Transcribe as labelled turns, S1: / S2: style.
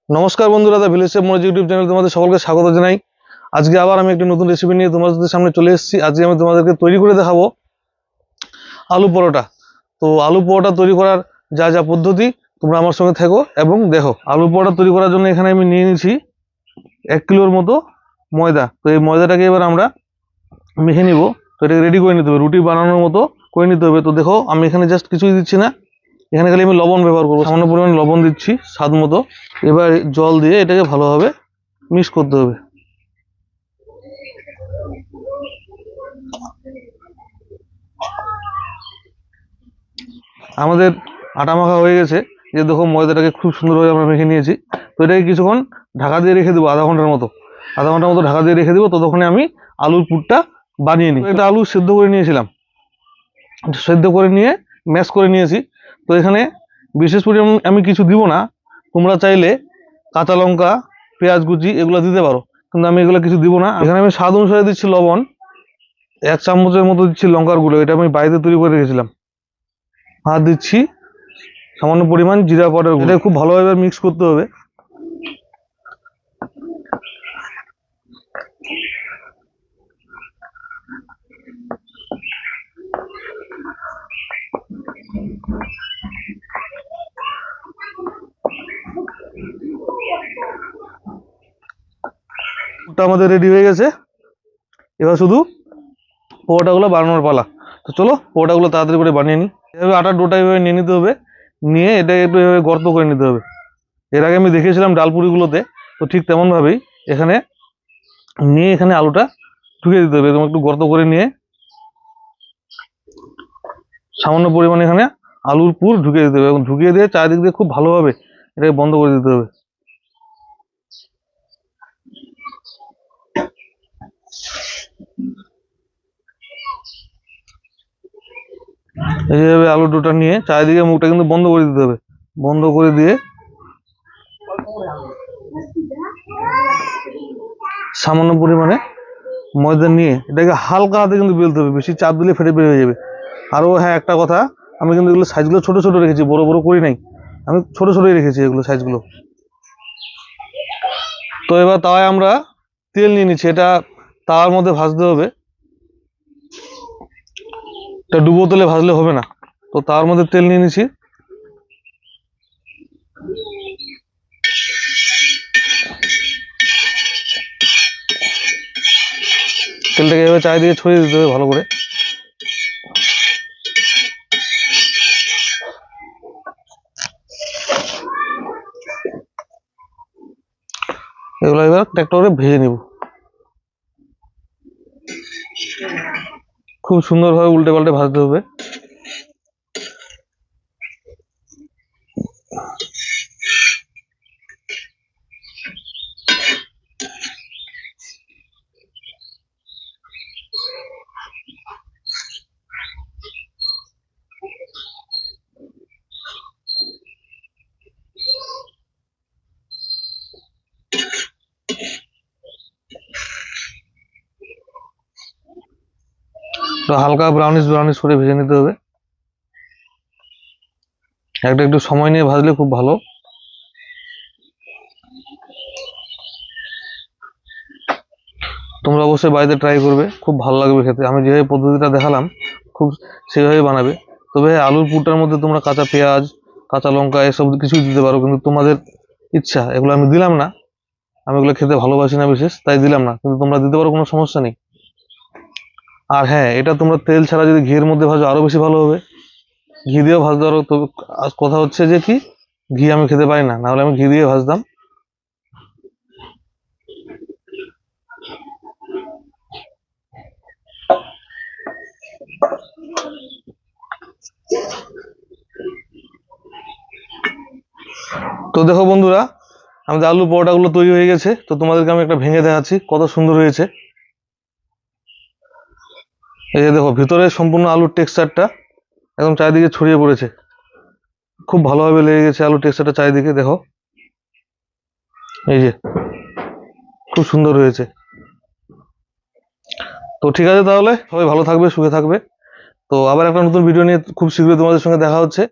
S1: নমস্কার বন্ধুরা, the village chef Manoj YouTube channel তোমাদের সকলকে স্বাগত জানাই। আজকে আবার আমি একটা নতুন রেসিপি নিয়ে তোমাদের সামনে চলে এসেছি। আজকে আমি তোমাদেরকে তৈরি করে দেখাবো আলু পরোটা। তো আলু পরোটা তৈরি করার যা যা পদ্ধতি, তোমরা আমার সঙ্গে থাকো এবং দেখো। আলু পরোটা তৈরি করার জন্য এখানে আমি নিয়ে নিয়েছি 1 কিলোর মতো ময়দা। তো এই ময়দাটাকে এবার আমরা মেখে নিব। তো এটাকে রেডি করে নিতে হবে, রুটি বানানোর মতো করে নিতে হবে। তো দেখো, আমি এখানে জাস্ট কিছুই দিচ্ছি না, এখানে খালি আমি লবণ ব্যবহার করবো। সামান্য পরিমাণ লবণ দিচ্ছি স্বাদ মতো। এবার জল দিয়ে এটাকে ভালোভাবে মিক্স করতে হবে। আমাদের আটা মাখা হয়ে গেছে। যে দেখো, ময়দাটাকে খুব সুন্দরভাবে আমরা মেখে নিয়েছি। তো এটাকে কিছুক্ষণ ঢাকা দিয়ে রেখে দেবো, আধা ঘন্টার মতো ঢাকা দিয়ে রেখে দেবো। ততক্ষণে আমি আলুর পুরটা বানিয়ে নিই। এটা আলু সেদ্ধ করে নিয়েছিলাম, সেদ্ধ করে নিয়ে ম্যাশ করে নিয়েছি। তো এখানে বিশেষ পরিমাণ আমি কিছু দিব না। তোমরা চাইলে কাঁচা লঙ্কা, পেঁয়াজ কুচি এগুলো দিতে পারো, কিন্তু আমি এগুলো কিছু দিব না। এখানে আমি স্বাদ অনুসারে দিচ্ছি লবণ, 1 চামচের মতো দিচ্ছি লঙ্কার গুঁড়ো, এটা আমি বাড়িতে তৈরি করে রেখেছিলাম। আর দিচ্ছি সামান্য পরিমাণ জিরা পাউডার। এটা খুব ভালোভাবে মিক্স করতে হবে। আমাদের রেডি হয়ে গেছে। এবার শুধু পরোটাগুলো বানানোর পালা। তো চলো পরোটাগুলো তাড়াতাড়ি করে বানিয়ে নিই। এভাবে আটার ডোটা এভাবে নিয়ে নিতে হবে, নিয়ে এটাকে একটু এভাবে গর্ত করে নিতে হবে। এর আগে আমি দেখিয়েছিলাম ডালপুরিগুলোতে, তো ঠিক তেমনভাবেই এখানে নিয়ে এখানে আলুটা ঢুকিয়ে দিতে হবে। এরকম একটু গর্ত করে নিয়ে সামান্য পরিমাণে এখানে আলুর পুর ঢুকিয়ে দিতে হবে এবং ঢুকিয়ে দিয়ে চারিদিক দিয়ে খুব ভালোভাবে এটাকে বন্ধ করে দিতে হবে। এইভাবে আলুর ডোটা নিয়ে চারিদিকে মুখটা কিন্তু বন্ধ করে দিতে হবে। বন্ধ করে দিয়ে সামান্য পরিমাণে ময়দা নিয়ে এটাকে হালকা হাতে কিন্তু বেলতে হবে, বেশি চাপ দিলে ফেটে বের হয়ে যাবে। আরও হ্যাঁ, একটা কথা, আমি কিন্তু এগুলো সাইজগুলো ছোট ছোট রেখেছি, বড় বড় করি নাই। আমি ছোট ছোটই রেখেছি এগুলো সাইজগুলো। তো এবার তাওয়ায় আমরা তেল নিয়ে নিচ্ছি। এটা তাওয়ার মধ্যে ভাজতে হবে, এটা ডুবো তেলে ভাজলে হবে না। তো তাওয়ার মধ্যে তেল নিয়ে নিচ্ছি। তেলটাকে এভাবে চারিদিকে ছড়িয়ে দিতে হবে ভালো করে। এগুলো এবার একটা করে ভেজে নিব। খুব সুন্দরভাবে উল্টে পাল্টে ভাজতে হবে। তো হালকা ব্রাউনিশ ব্রাউনিশ করে ভেজে নিতে হবে। একটু সময় নিয়ে ভাজলে খুব ভালো। তোমরা অবশ্যই বাড়িতে ট্রাই করবে, খুব ভালো লাগবে খেতে। আমি যেভাবে পদ্ধতিটা দেখালাম খুব সেভাবে বানাবে। তবে আলুর পুরটার মধ্যে তোমরা কাঁচা পেঁয়াজ, কাঁচা লঙ্কা এসব কিছু দিতে পারো, কিন্তু তোমাদের ইচ্ছা। এগুলো আমি দিলাম না, আমি এগুলো খেতে ভালোবাসি না বিশেষ, তাই দিলাম না। কিন্তু তোমরা দিতে পারো, কোনো সমস্যা নেই। আর হ্যাঁ, এটা তোমরা তেল ছাড়া যদি ঘিয়ের মধ্যে ভাজো আরো বেশি ভালো হবে। ঘি দিয়েও ভাজতে পারো। তবে কথা হচ্ছে যে কি, ঘি আমি খেতে পারি না, নাহলে আমি ঘি দিয়ে ভাজতাম। তো দেখো বন্ধুরা, আমাদের আলু পরোটাগুলো তৈরি হয়ে গেছে। তো তোমাদেরকে আমি একটা ভেঙে দেখাচ্ছি কত সুন্দর হয়েছে। এই যে দেখো, ভিতরে সম্পূর্ণ আলুর টেক্সচারটা একদম চারিদিকে ছড়িয়ে পড়েছে। খুব ভালোভাবে লেগে গেছে আলুর টেক্সচারটা চারিদিকে। দেখো, এই যে খুব সুন্দর হয়েছে। তো ঠিক আছে, তাহলে সবাই ভালো থাকবে, সুখে থাকবে। তো আবার একটা নতুন ভিডিও নিয়ে খুব শীঘ্রই তোমাদের সঙ্গে দেখা হচ্ছে।